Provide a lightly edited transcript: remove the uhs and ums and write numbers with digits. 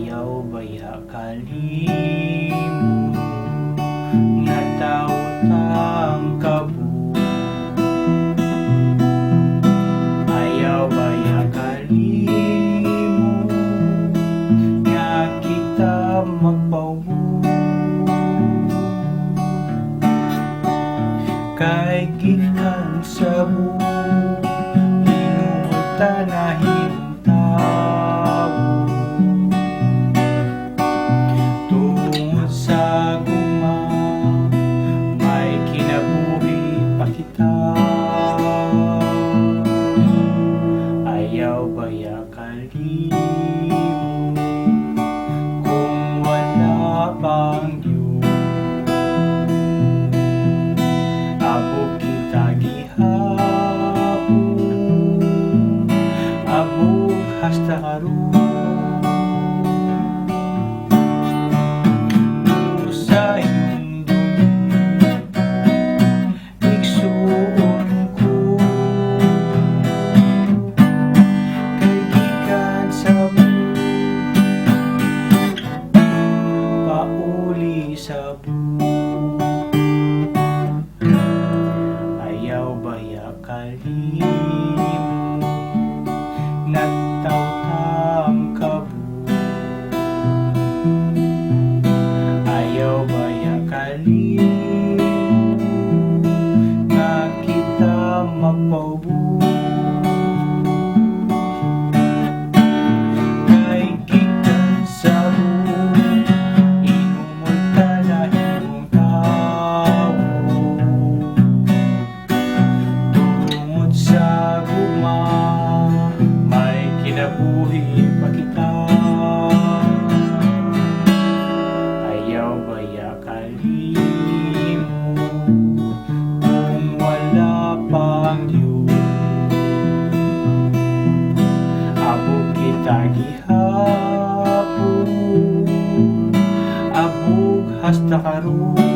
Ayaw baya kalimot na tautang kabu. Ayaw baya kalimot nga kita magpawu. Kay gikan sa buo inumulta na hintaw. Tungod sa guma may kinabuhi pa kita. Ayaw baya kalimot kung wala bang Diyos. Abog kita gihapon, abog hasta karon. Sa iyong duli, igsuon ko, kay gikan sa buo, pauli sa buo. Ayaw baya kalimot na tautang kabu. Ayaw baya kalimot na kita magpawu. Kay gikan sa buo inumulta na imong tawo. Tungod sa guma may kinabuhi pa kita. Ayaw baya kalimot kung wala pang Diyos. Abog kita gihapon, abog hasta karon.